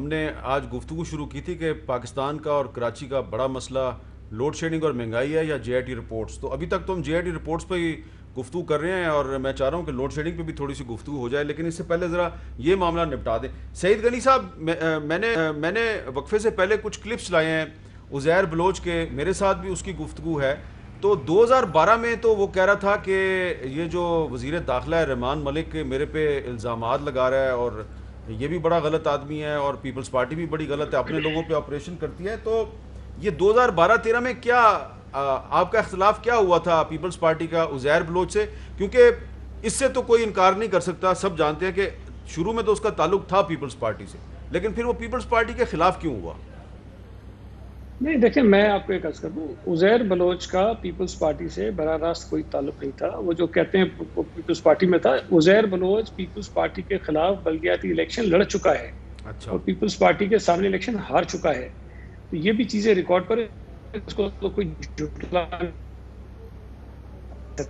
ہم نے آج گفتگو شروع کی تھی کہ پاکستان کا اور کراچی کا بڑا مسئلہ لوڈ شیڈنگ اور مہنگائی ہے یا جے آئی ٹی رپورٹس. تو ابھی تک تو ہم جے آئی ٹی رپورٹس پہ ہی گفتگو کر رہے ہیں اور میں چاہ رہا ہوں کہ لوڈ شیڈنگ پہ بھی تھوڑی سی گفتگو ہو جائے, لیکن اس سے پہلے ذرا یہ معاملہ نپٹا دیں. سعید غنی صاحب, میں نے وقفے سے پہلے کچھ کلپس لائے ہیں عزیر بلوچ کے, میرے ساتھ بھی اس کی گفتگو ہے. تو 2012 میں تو وہ کہہ رہا تھا کہ یہ جو وزیر داخلہ ہے رحمان ملک میرے پہ الزامات لگا رہا ہے اور یہ بھی بڑا غلط آدمی ہے اور پیپلز پارٹی بھی بڑی غلط ہے, اپنے لوگوں پہ آپریشن کرتی ہے. تو یہ 2012-13 میں کیا آپ کا اختلاف کیا ہوا تھا پیپلز پارٹی کا عزیر بلوچ سے؟ کیونکہ اس سے تو کوئی انکار نہیں کر سکتا, سب جانتے ہیں کہ شروع میں تو اس کا تعلق تھا پیپلز پارٹی سے, لیکن پھر وہ پیپلز پارٹی کے خلاف کیوں ہوا؟ نہیں دیکھیں, میں آپ کو ایک عرض کر دوں, عزیر بلوچ کا پیپلز پارٹی سے براہ راست کوئی تعلق نہیں تھا. وہ جو کہتے ہیں پیپلز پارٹی میں تھا, عزیر بلوچ پیپلز پارٹی کے خلاف بلدیاتی الیکشن لڑ چکا ہے اچھا, اور پیپلز پارٹی کے سامنے الیکشن ہار چکا ہے. تو یہ بھی چیزیں ریکارڈ پر, اس کو تو کوئی جھٹلا تھے.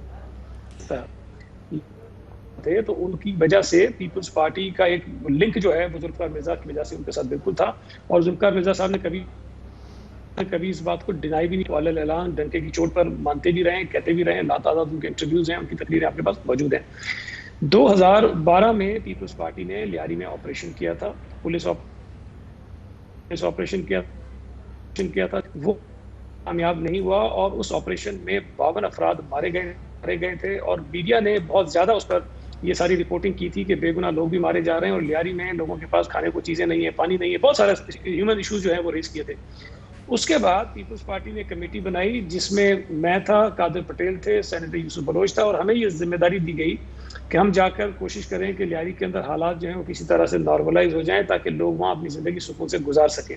تو ان کی وجہ سے پیپلز پارٹی کا ایک لنک جو ہے وہ ذوالفقار مرزا کی وجہ سے ان کے ساتھ بالکل تھا, اور ذوالفقار مرزا صاحب نے کبھی اس بات کو ڈینائی بھی نہیں, علیہ اعلان ڈنکے کی چوٹ پر مانتے بھی رہے ہیں, کہتے بھی رہے ہیں. لاتعداد ان کے انٹرویوز ہیں, ان کی تقریریں آپ کے پاس موجود ہیں. 2012 میں پیپلز پارٹی نے لیاری میں آپریشن کیا تھا, پولیس آپریشن کیا تھا. وہ کامیاب نہیں ہوا اور اس آپریشن میں 52 افراد مارے گئے تھے, اور میڈیا نے بہت زیادہ اس پر یہ ساری رپورٹنگ کی تھی کہ بے گناہ لوگ بھی مارے جا رہے ہیں اور لیاری میں لوگوں کے پاس کھانے کو چیزیں نہیں ہیں, پانی نہیں ہے, بہت سارے ہیومن ایشوز جو ہیں وہ ریز کیے تھے. اس کے بعد پیپلز پارٹی نے کمیٹی بنائی جس میں میں تھا, قادر پٹیل تھے, سینیٹر یوسف بلوچ تھا, اور ہمیں یہ ذمہ داری دی گئی کہ ہم جا کر کوشش کریں کہ لیاری کے اندر حالات جو ہیں وہ کسی طرح سے نارملائز ہو جائیں تاکہ لوگ وہاں اپنی زندگی سکون سے گزار سکیں.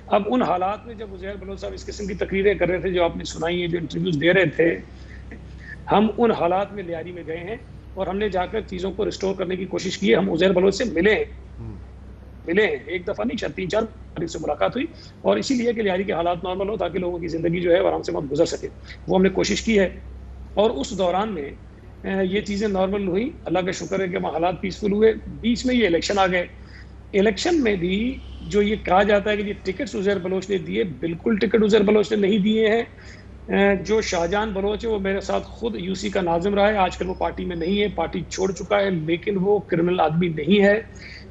اب ان حالات میں جب عزیر بلوچ صاحب اس قسم کی تقریریں کر رہے تھے جو آپ نے سنائی ہیں, جو انٹرویوز دے رہے تھے, ہم ان حالات میں لیاری میں گئے ہیں اور ہم نے جا کر چیزوں کو ریسٹور کرنے کی کوشش کی ہے. ہم عزیر بلوچ سے ملے ہیں, ایک دفعہ نہیں, 3-4 بار سے ملاقات ہوئی, اور اسی لیے کہ لیاری کے حالات نارمل ہو تاکہ لوگوں کی زندگی جو ہے آرام سے وقت گزر سکے. وہ ہم نے کوشش کی ہے, اور اس دوران میں یہ چیزیں نارمل ہوئی. اللہ کا شکر ہے کہ وہاں حالات پیسفل ہوئے. بیچ میں یہ الیکشن آ گئے. الیکشن میں بھی جو یہ کہا جاتا ہے کہ یہ ٹکٹس عزیر بلوچ نے دیے, بالکل ٹکٹ عزیر بلوچ نے نہیں دیے ہیں. جو شاہجہان بلوچ ہے وہ میرے ساتھ خود یو سی کا ناظم رہا ہے, آج کل وہ پارٹی میں نہیں ہے, پارٹی چھوڑ چکا ہے, لیکن وہ کرمنل آدمی نہیں ہے.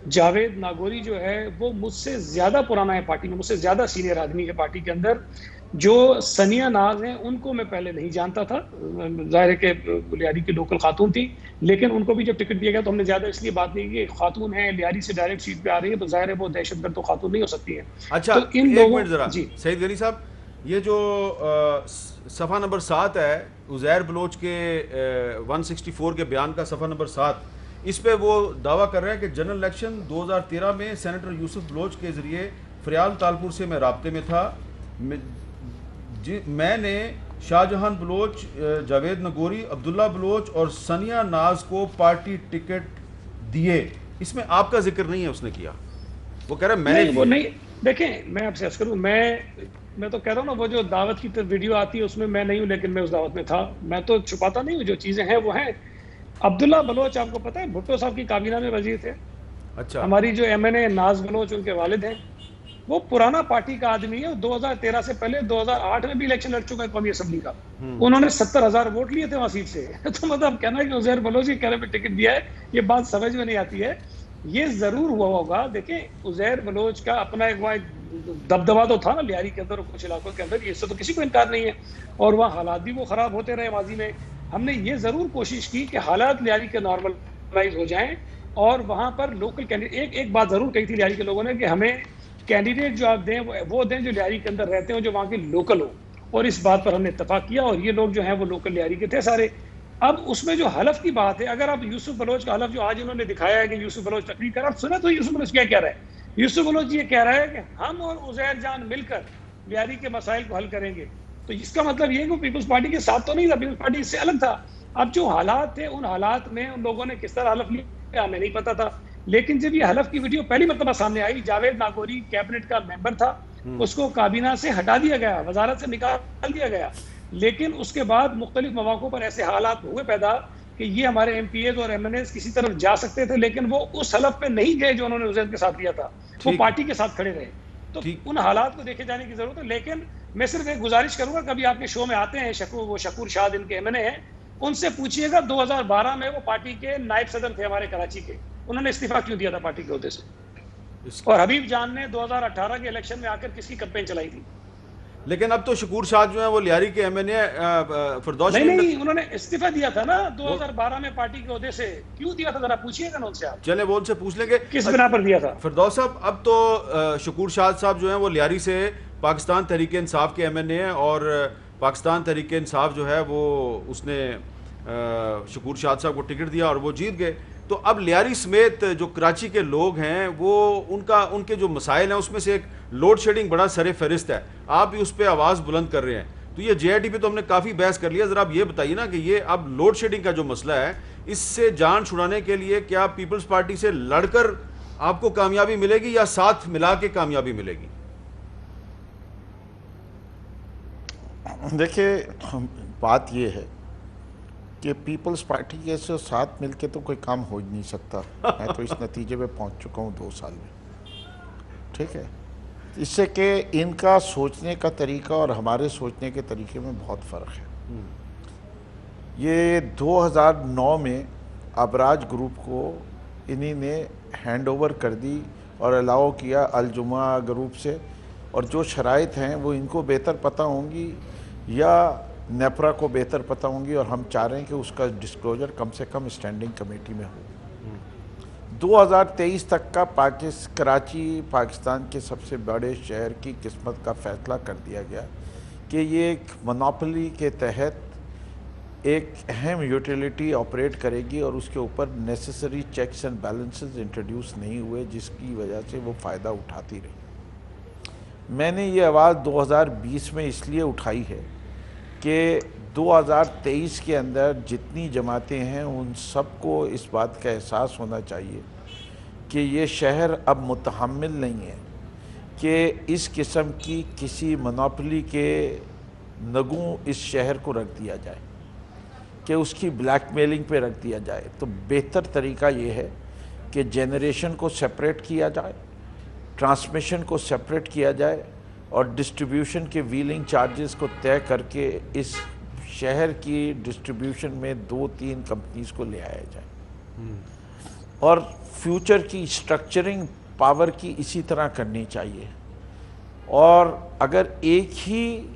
جاوید ناگوری جو ہے وہ مجھ سے زیادہ پرانا ہے پارٹی میں, مجھ سے زیادہ سینئر آدمی ہے پارٹی کے اندر. جو ثانیہ ناز ہیں ان کو میں پہلے نہیں جانتا تھا, ظاہر ہے کہ لیاری کی لوکل خاتون تھی, لیکن ان کو بھی جب ٹکٹ دیا گیا تو ہم نے زیادہ اس لیے بات نہیں کی کہ خاتون ہیں, لیاری سے ڈائریکٹ سیٹ پہ آ رہی ہے, تو ظاہر ہے وہ دہشت گرد تو خاتون نہیں ہو سکتی ہے. اچھا تو ان ایک لوگوں منٹ ذرا جی سعید غنی صاحب, یہ جو صفحہ نمبر 7 ہے عزیر بلوچ کے 164 کے بیان کا صفحہ نمبر 7, اس پہ وہ دعویٰ کر رہے ہیں کہ جنرل الیکشن 2013 میں سینیٹر یوسف بلوچ کے ذریعے فریال تالپور سے میں رابطے میں تھا. میں نے شاہجہان بلوچ, جاوید نگوری, عبداللہ بلوچ اور ثانیہ ناز کو پارٹی ٹکٹ دیے. اس میں آپ کا ذکر نہیں ہے اس نے کیا, وہ کہہ رہا ہے میں نے وہ دیے. نہیں. دیکھیں میں آپ سے عرض کروں, میں تو کہہ رہا ہوں نا, وہ جو دعوت کی ویڈیو آتی ہے اس میں نہیں ہوں, لیکن میں اس دعوت میں تھا. میں تو چھپاتا نہیں ہوں, جو چیزیں ہیں وہ ہیں. عبداللہ بلوچ آپ کو پتہ ہے بھٹو صاحب کی کابینہ میں وزیر تھے. اچھا, ہماری جو ایم این اے ناز بلوچ ان کے والد ہیں, وہ پرانا پارٹی کا آدمی ہے. 2013 سے پہلے 2008 میں بھی الیکشن لڑ چکا ہے قومی اسمبلی کا. انہوں نے 70,000 ووٹ لیے تھے وہاں سیٹ سے. تو مطلب کہنا ہے کہ عزیر بلوچ کہنے پہ ٹکٹ دیا ہے, یہ بات سمجھ میں نہیں آتی ہے. یہ ضرور ہوا ہوگا. دیکھیں عزیر بلوچ کا اپنا ایک دبدبا تو تھا نا لیاری کے اندر اور کچھ علاقوں کے اندر, اس سے تو کسی کو انکار نہیں ہے, اور وہاں حالات بھی وہ خراب ہوتے رہے ماضی میں. ہم نے یہ ضرور کوشش کی کہ حالات لیاری کے نارملائز ہو جائیں, اور وہاں پر لوکل کینڈیڈیٹ, ایک بات ضرور کہی تھی لیاری کے لوگوں نے کہ ہمیں کینڈیڈیٹ جو آپ دیں وہ دیں جو لیاری کے اندر رہتے ہیں, جو وہاں کے لوکل ہو, اور اس بات پر ہم نے اتفاق کیا, اور یہ لوگ جو ہیں وہ لوکل لیاری کے تھے سارے. اب اس میں جو حلف کی بات ہے, اگر آپ یوسف بلوچ کا حلف جو آج انہوں نے دکھایا ہے کہ یوسف بلوچ تقریر کر, آپ سنا تو یوسف بلوچ کیا کہہ رہا ہے. یوسف بلوچ یہ کہہ رہا ہے کہ ہم اور عزیر جان مل کر لیاری کے مسائل کو حل کریں گے. تو اس کا مطلب یہ کہ وہ پیپلز پارٹی کے ساتھ تو نہیں تھا, پیپلز پارٹی اس سے الگ تھا. اب جو حالات تھے ان حالات میں ان لوگوں نے کس طرح حلف لیا ہمیں نہیں پتا تھا, لیکن جب یہ حلف کی ویڈیو پہلی مرتبہ سامنے آئی, جاوید ناگوری کیبنٹ کا ممبر تھا, اس کو کابینہ سے ہٹا دیا گیا, وزارت سے نکال دیا گیا, لیکن اس کے بعد مختلف مواقع پر ایسے حالات ہوئے پیدا کہ یہ ہمارے ایم پی ایز اور ایم این ایز کسی طرف جا سکتے تھے، لیکن وہ اس حلف پہ نہیں گئے جو انہوں نے عزیر کے ساتھ لیا تھا، وہ پارٹی کے ساتھ کھڑے رہے. تو ان حالات کو دیکھے جانے کی ضرورت ہے. لیکن میں صرف ایک گزارش کروں گا، کبھی آپ کے شو میں آتے ہیں وہ شکور شاہ ان کے ایم این اے ہیں، ان سے پوچھیے گا 2012 میں وہ پارٹی کے نائب صدر تھے ہمارے کراچی کے، انہوں نے استعفیٰ کیوں دیا تھا پارٹی کے عہدے سے. اور حبیب جان نے 2018 کے الیکشن میں آ کر کس کی کمپین چلائی تھی. لیکن اب تو شکور شاہ جو ہیں وہ لیاری کے ایم این اے فردوس نہیں انہوں نے استعفیٰ دیا تھا نا 2012 میں پارٹی کے عہدے سے، کیوں دیا تھا ذرا پوچھیے گا نا ان سے آپ. چلیں وہ ان سے پوچھ لیں گے کس بنا پر دیا تھا. فردوس صاحب اب تو شکور شاہ صاحب جو ہیں وہ لیاری سے پاکستان تحریک انصاف کے ایم این اے ہیں، اور پاکستان تحریک انصاف جو ہے وہ اس نے شکور شاہ صاحب کو ٹکٹ دیا اور وہ جیت گئے. تو اب لیاری سمیت جو کراچی کے لوگ ہیں وہ ان کے جو مسائل ہیں اس میں سے ایک لوڈ شیڈنگ بڑا سر فہرست ہے، آپ بھی اس پہ آواز بلند کر رہے ہیں. تو یہ جے آئی ٹی پہ تو ہم نے کافی بحث کر لیا، ذرا آپ یہ بتائیے نا کہ یہ اب لوڈ شیڈنگ کا جو مسئلہ ہے اس سے جان چھڑانے کے لیے کیا پیپلز پارٹی سے لڑ کر آپ کو کامیابی ملے گی یا ساتھ ملا کے کامیابی ملے گی؟ دیکھیے بات یہ ہے کہ پیپلز پارٹی کے ساتھ مل کے تو کوئی کام ہو ہی نہیں سکتا. میں تو اس نتیجے پہ پہنچ چکا ہوں 2 سال میں. ٹھیک ہے، اس سے کہ ان کا سوچنے کا طریقہ اور ہمارے سوچنے کے طریقے میں بہت فرق ہے. یہ 2009 میں ابراج گروپ کو انہی نے ہینڈ اوور کر دی اور الاؤ کیا الجمعہ گروپ سے، اور جو شرائط ہیں وہ ان کو بہتر پتہ ہوں گی یا نیپرا کو بہتر پتہ ہوں گی، اور ہم چاہ رہے ہیں کہ اس کا ڈسکلوجر کم سے کم اسٹینڈنگ کمیٹی میں ہو. 2023 تک کا کراچی پاکستان کے سب سے بڑے شہر کی قسمت کا فیصلہ کر دیا گیا کہ یہ ایک مونوپلی کے تحت ایک اہم یوٹیلیٹی آپریٹ کرے گی، اور اس کے اوپر necessary checks and balances introduce نہیں ہوئے جس کی وجہ سے وہ فائدہ اٹھاتی رہی. میں نے یہ آواز 2020 میں اس لیے اٹھائی ہے کہ 2023 کے اندر جتنی جماعتیں ہیں ان سب کو اس بات کا احساس ہونا چاہیے کہ یہ شہر اب متحمل نہیں ہے کہ اس قسم کی کسی مونوپلی کے نگوں اس شہر کو رکھ دیا جائے، کہ اس کی بلیک میلنگ پہ رکھ دیا جائے. تو بہتر طریقہ یہ ہے کہ جنریشن کو سیپریٹ کیا جائے، ٹرانسمیشن کو سیپریٹ کیا جائے، اور ڈسٹریبیوشن کے ویلنگ چارجز کو طے کر کے اس شہر کی ڈسٹریبیوشن میں 2-3 کمپنیز کو لے آیا جائے. اور فیوچر کی سٹرکچرنگ پاور کی اسی طرح کرنی چاہیے. اور اگر ایک ہی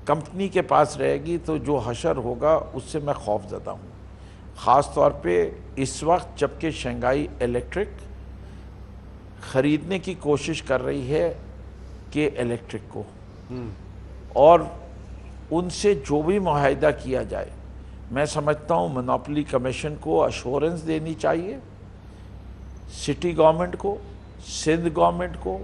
کمپنی کے پاس رہے گی تو جو حشر ہوگا اس سے میں خوف زدہ ہوں. خاص طور پہ اس وقت جبکہ شنگھائی الیکٹرک خریدنے کی کوشش کر رہی ہے کہ الیکٹرک کو، اور ان سے جو بھی معاہدہ کیا جائے میں سمجھتا ہوں مونوپلی کمیشن کو اشورنس دینی چاہیے، سٹی گورنمنٹ کو، سندھ گورنمنٹ کو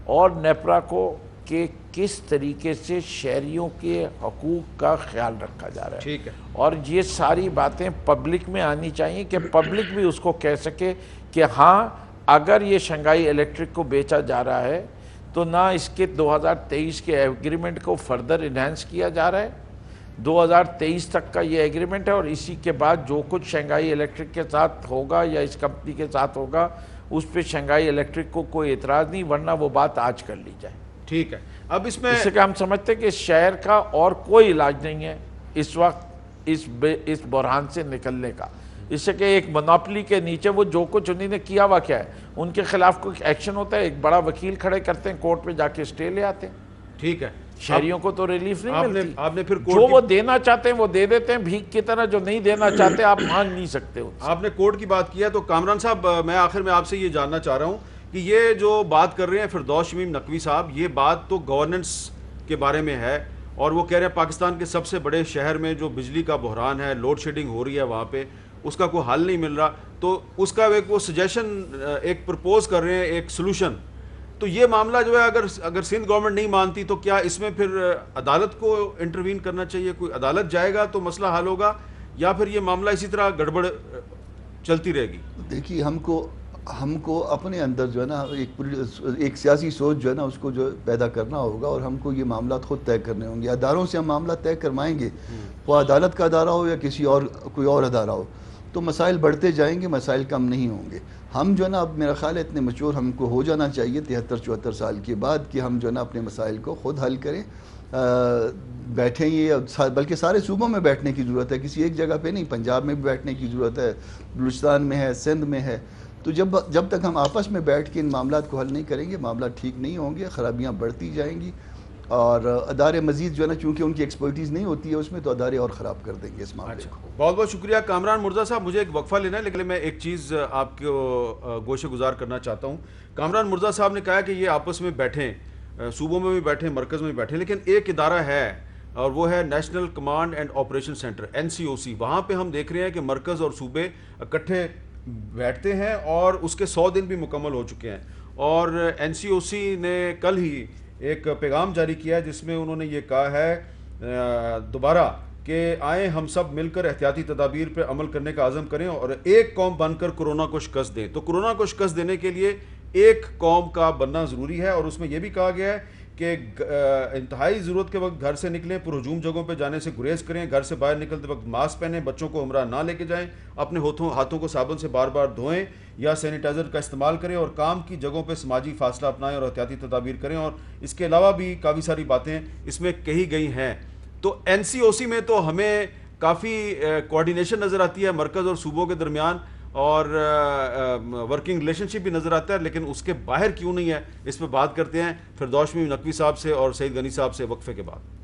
اور نیپرا کو، کہ کس طریقے سے شہریوں کے حقوق کا خیال رکھا جا رہا ہے. ٹھیک ہے، اور یہ ساری باتیں پبلک میں آنی چاہیے کہ پبلک بھی اس کو کہہ سکے کہ ہاں اگر یہ شنگھائی الیکٹرک کو بیچا جا رہا ہے تو نہ اس کے 2023 کے ایگریمنٹ کو فردر انہینس کیا جا رہا ہے، 2023 تک کا یہ ایگریمنٹ ہے، اور اسی کے بعد جو کچھ شنگھائی الیکٹرک کے ساتھ ہوگا یا اس کمپنی کے ساتھ ہوگا اس پہ شنگھائی الیکٹرک کو کوئی اعتراض نہیں، ورنہ وہ بات آج کر لی جائے. ٹھیک ہے. اب اس میں اس سے کہ ہم سمجھتے ہیں کہ اس شہر کا اور کوئی علاج نہیں ہے اس وقت اس بحران سے نکلنے کا، اس سے کہ ایک مونوپلی کے نیچے وہ جو کچھ انہوں نے کیا ہوا کیا ہے، ان کے خلاف کوئی ایکشن ہوتا ہے، ایک بڑا وکیل کھڑے کرتے ہیں، کورٹ پہ جا کے اسٹے لے آتے ہیں. ٹھیک ہے، شہریوں کو تو ریلیف نہیں ملتی. آپ نے پھر جو وہ دینا چاہتے ہیں وہ دے دیتے ہیں بھیک کی طرح، جو نہیں دینا چاہتے آپ مانگ نہیں سکتے. آپ نے کورٹ کی بات کیا تو کامران صاحب میں آخر میں آپ سے یہ جاننا چاہ رہا ہوں کہ یہ جو بات کر رہے ہیں فردوس شمیم نقوی صاحب، یہ بات تو گورننس کے بارے میں ہے، اور وہ کہہ رہے ہیں پاکستان کے سب سے بڑے شہر میں جو بجلی کا بحران ہے، لوڈ شیڈنگ ہو رہی ہے وہاں پہ، اس کا کوئی حل نہیں مل رہا، تو اس کا ایک وہ سجیشن ایک پرپوز کر رہے ہیں، ایک سلوشن. تو یہ معاملہ جو ہے اگر سندھ گورنمنٹ نہیں مانتی تو کیا اس میں پھر عدالت کو انٹروین کرنا چاہیے؟ کوئی عدالت جائے گا تو مسئلہ حل ہوگا، یا پھر یہ معاملہ اسی طرح گڑبڑ چلتی رہے گی؟ دیکھیے ہم کو ہم کو اپنے اندر جو ہے نا ایک سیاسی سوچ جو ہے نا اس کو جو پیدا کرنا ہوگا، اور ہم کو یہ معاملات خود طے کرنے ہوں گے. اداروں سے ہم معاملات طے کروائیں گے، وہ عدالت کا ادارہ ہو یا کوئی اور ادارہ ہو، تو مسائل بڑھتے جائیں گے، مسائل کم نہیں ہوں گے. ہم جو ہے نا اب میرا خیال ہے اتنے میچور ہم کو ہو جانا چاہیے 73-74 سال کے بعد کہ ہم جو ہے نا اپنے مسائل کو خود حل کریں. بیٹھیں یہ بلکہ سارے صوبوں میں بیٹھنے کی ضرورت ہے، کسی ایک جگہ پہ نہیں. پنجاب میں بھی بیٹھنے کی ضرورت ہے، بلوچستان میں ہے، سندھ میں ہے. تو جب تک ہم آپس میں بیٹھ کے ان معاملات کو حل نہیں کریں گے، معاملات ٹھیک نہیں ہوں گے، خرابیاں بڑھتی جائیں گی. اور ادارے مزید جو ہے نا چونکہ ان کی ایکسپرٹیز نہیں ہوتی ہے اس میں، تو ادارے اور خراب کر دیں گے اس معاملے کو. بہت بہت شکریہ کامران مرزا صاحب. مجھے ایک وقفہ لینا ہے لیکن میں ایک چیز آپ کو گوشے گزار کرنا چاہتا ہوں. کامران مرزا صاحب نے کہا کہ یہ آپس میں بیٹھیں، صوبوں میں بھی بیٹھیں، مرکز میں بھی بیٹھیں، لیکن ایک ادارہ ہے اور وہ ہے national command and operation centre NCOC. وہاں پہ ہم دیکھ رہے ہیں کہ مرکز اور صوبے اکٹھے بیٹھتے ہیں اور اس کے 100 دن بھی مکمل ہو چکے ہیں. اور NCOC نے کل ہی ایک پیغام جاری کیا ہے جس میں انہوں نے یہ کہا ہے دوبارہ کہ آئیں ہم سب مل کر احتیاطی تدابیر پہ عمل کرنے کا عزم کریں اور ایک قوم بن کر کورونا کو شکست دیں. تو کورونا کو شکست دینے کے لیے ایک قوم کا بننا ضروری ہے، اور اس میں یہ بھی کہا گیا ہے کہ انتہائی ضرورت کے وقت گھر سے نکلیں، پر ہجوم جگہوں پہ جانے سے گریز کریں، گھر سے باہر نکلتے وقت ماسک پہنیں، بچوں کو ہمراہ نہ لے کے جائیں، اپنے ہاتھوں کو صابن سے بار بار دھوئیں یا سینیٹائزر کا استعمال کریں، اور کام کی جگہوں پہ سماجی فاصلہ اپنائیں اور احتیاطی تدابیر کریں. اور اس کے علاوہ بھی کافی ساری باتیں اس میں کہی گئی ہیں. تو NCOC میں تو ہمیں کافی کوارڈینیشن نظر آتی ہے مرکز اور صوبوں کے درمیان، اور ورکنگ ریلیشن شپ بھی نظر آتا ہے، لیکن اس کے باہر کیوں نہیں ہے، اس پہ بات کرتے ہیں فردوس نقوی صاحب سے اور سعید غنی صاحب سے وقفے کے بعد.